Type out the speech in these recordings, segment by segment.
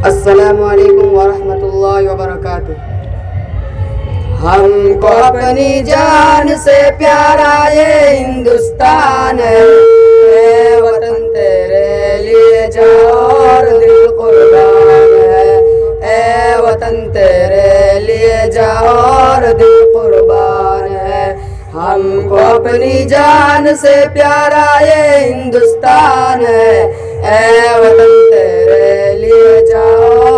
السلام علیکم ورحمۃ اللہ وبرکاتہ۔ ہم کو اپنی جان سے پیارا یہ ہندوستان ہے، اے وطن تیرے لیے جان اور دل قربان ہے، اے وطن تیرے لیے جان اور دل قربان ہے۔ ہم کو اپنی جان سے پیارا یہ ہندوستان ہے، اے وطن تیرے لیے جان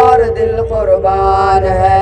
اور دل قربان ہے،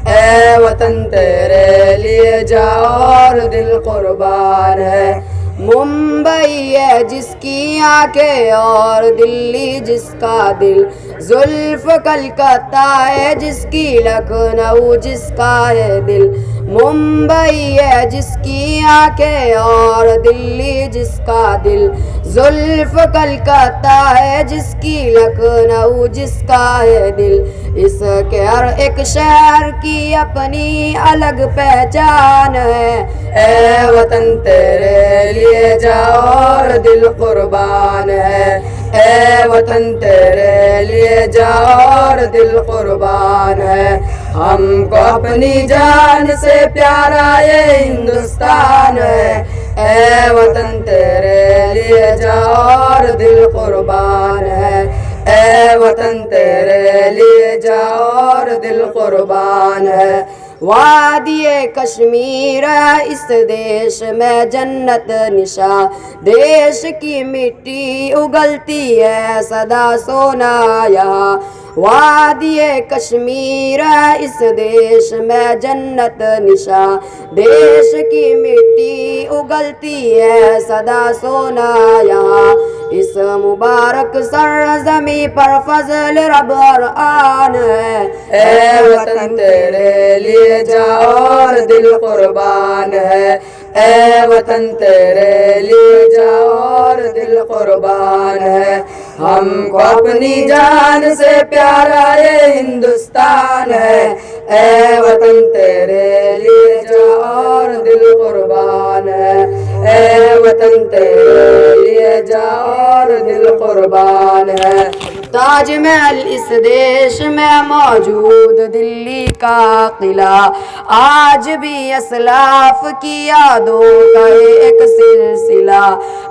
اے وطن تیرے لیے جان اور دل قربان ہے۔ ممبئی ہے جس کی آنکھیں اور دلی جس کا دل، زلف کلکتہ ہے جس کی لکھنؤ جس کا ہے دل۔ ممبئی ہے جس کی آنکھیں اور دلی جس کا دل، زلف کلکتہ ہے جس کی لکھنؤ جس کا ہے دل۔ اس کے ہر ایک شہر کی اپنی الگ پہچان ہے، اے وطن تیرے لیے جان اور دل قربان ہے، اے وطن تیرے لیے جان اور دل قربان ہے۔ ہم کو اپنی جان سے پیارا یہ ہندوستان ہے، اے وطن تیرے لیے جان اور دل قربان ہے، اے وطن تیرے لیے جان اور دل قربان ہے۔ وادی کشمیر ہے اس دیش میں جنت نشاں، دیش کی مٹی اگلتی ہے سدا سونا یہاں۔ وادی کشمیر ہے اس دیش میں جنت نشاں، دیش کی مٹی اگلتی ہے سدا سونا یہاں۔ اس مبارک سرزمین پر فضل رب اور آن ہے، اے وطن تیرے لیے جان اور دل قربان ہے، اے وطن تیرے لیے جان اور دل قربان ہے۔ ہم کو اپنی جان سے پیارا یہ ہندوستان ہے، اے وطن تیرے لیے جان اور دل قربان ہے، اے وطن تیرے لیے جان اور دل قربان ہے۔ تاج محل اس دیش میں موجود دلی کا قلعہ، آج بھی اسلاف کی یادوں کا ایک سلسلہ۔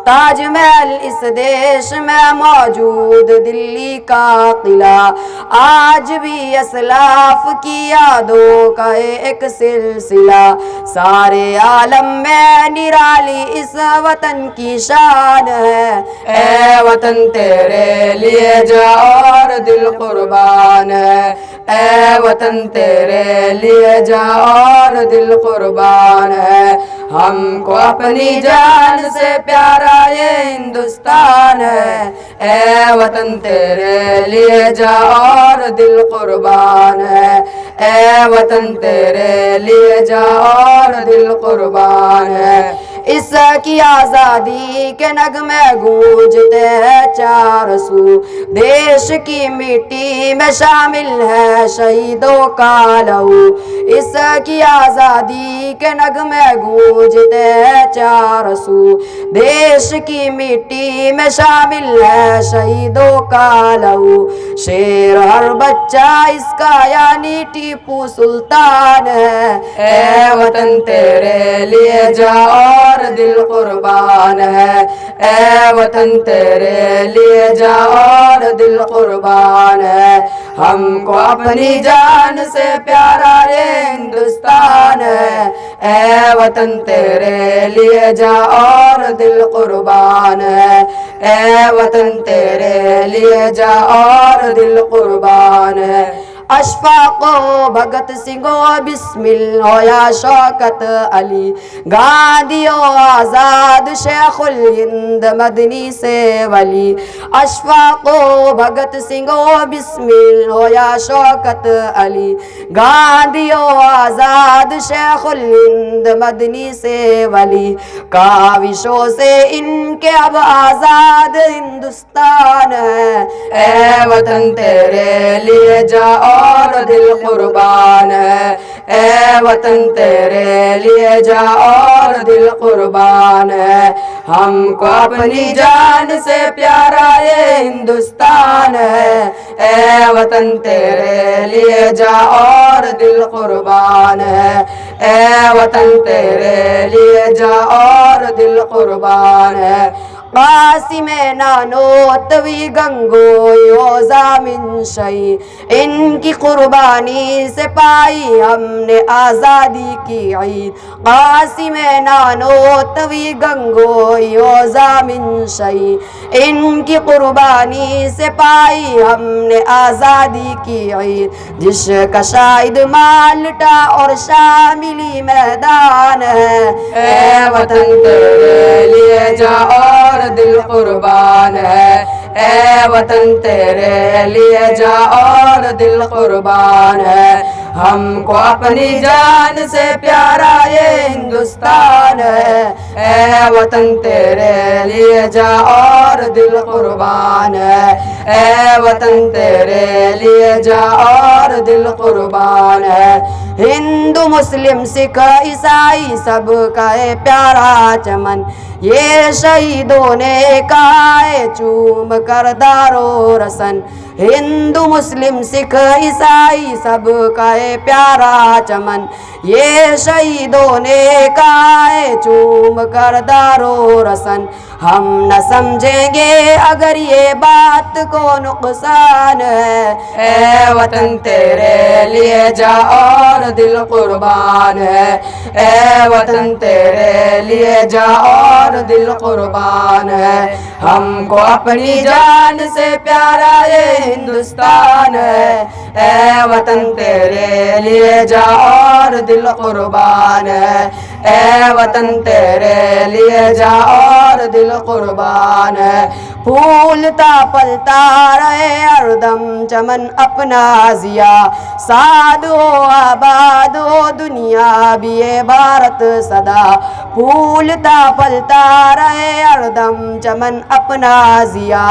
تاج محل اس دیش میں موجود دلی کا قلعہ، آج بھی اسلاف کی یادوں کا ایک سلسلہ۔ سارے عالم میں نرالی اس وطن کی شان ہے، اے وطن تیرے لیے جان اور دل قربان ہے، اے وطن تیرے لیے جان اور دل قربان ہے۔ ہم کو اپنی جان سے پیارا یہ ہندوستان ہے، اے وطن تیرے لیے جان اور دل قربان ہے، اے وطن تیرے لیے جان اور دل قربان ہے۔ اس کی آزادی کے نغمے گونجتے ہیں چار سو، دیش کی مٹی میں شامل ہے شہیدوں کا لہو۔ اس کی آزادی کے نغمے گونجتے ہیں چار سو، دیش کی مٹی میں شامل ہے شہیدوں کا لہو۔ شیر ہر بچہ اس کا یعنی ٹیپو سلطان ہے، اے وطن تیرے لیے جان اور دل قربان ہے، اے وطن تیرے لیے جان اور دل قربان ہے۔ ہم کو اپنی جان سے پیارا یہ ہندوستان ہے، اے وطن تیرے لیے جان اور دل قربان ہے، اے وطن تیرے لیے جان اور دل قربان ہے۔ اشفاق و بھگت سنگھ و بسمل ہو یا شوکت علی، گاندھی و آزاد شیخ الہند مدنی سے ولی۔ اشفاق و بھگت سنگھ و بسمل ہو یا شوکت علی، گاندھی و آزاد شیخ الہند مدنی سے ولی۔ کاوشوں سے ان کے اب آزاد ہندوستان ہے، اے وطن تیرے لیے جان اور دل قربان ہے، اے وطن تیرے لیے جان اور دل قربان ہے۔ ہم کو اپنی جان سے پیارا یہ ہندوستان ہے، اے وطن تیرے لیے جاں اور دل قربان ہے، اے وطن تیرے لیے جاں اور دل قربان ہے۔ قاسم نانوتوی گنگوئی اوزا من شہی، ان کی قربانی سے پائی ہم نے آزادی کی عید۔ قاسم نانوتوی گنگوئی اوزا من شہی، ان کی قربانی سے پائی ہم نے آزادی کی عید۔ جس کا شاہد مالٹا اور شاملی میدان ہے، اے وطن تیرے لیے جاں اور دل قربان ہے، اے وطن تیرے لیے جاں اور دل قربان ہے۔ ہم کو اپنی جان سے پیارا یہ ہندوستان ہے، اے وطن تیرے لیے جاں اور دل قربان ہے، اے وطن تیرے لیے جاں اور دل قربان ہے۔ ہندو مسلم سکھ عیسائی سب کا ہے پیارا چمن، یہ شہیدوں نے کہا ہے چوم کر دارو رسن۔ ہندو مسلم سکھ عیسائی سب کا ہے پیارا چمن، یہ شہیدوں نے کہا ہے چوم کر دارو رسن۔ ہم نہ سمجھیں گے اگر یہ بات کو نقصان ہے، اے وطن تیرے لیے جاں اور دل قربان ہے، اے وطن تیرے لیے جاں اور دل قربان ہے۔ ہم کو اپنی جان سے پیارا یہ ہندوستان ہے، اے وطن تیرے لیے جاں اور دل قربان ہے، اے وطن تیرے لیے جاں اور دل قربان ہے۔ پھولتا پلتا رہے ہر دم چمن اپنا ضیا، ساد ہو آباد ہو دنیا بھی یہ بھارت صدا۔ پھولتا پلتا رہے ہر دم چمن اپنا ضیا،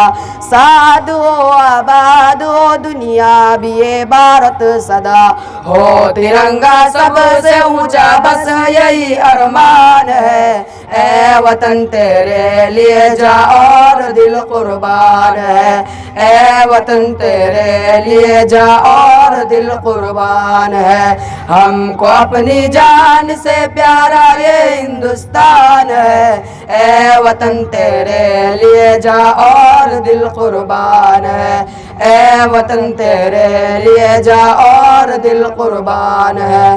ساد ہو آباد ہو دنیا بھی یہ بھارت صدا۔ ہو ترنگا سب سے اونچا بس یہی ارمان ہے، اے وطن تیرے لیے جاں اور دل قربان ہے، اے وطن تیرے لیے جاں اور دل قربان ہے۔ ہم کو اپنی جان سے پیارا یہ ہندوستان ہے، اے وطن تیرے لیے جاں اور دل قربان ہے، اے وطن تیرے لیے جاں اور دل قربان ہے۔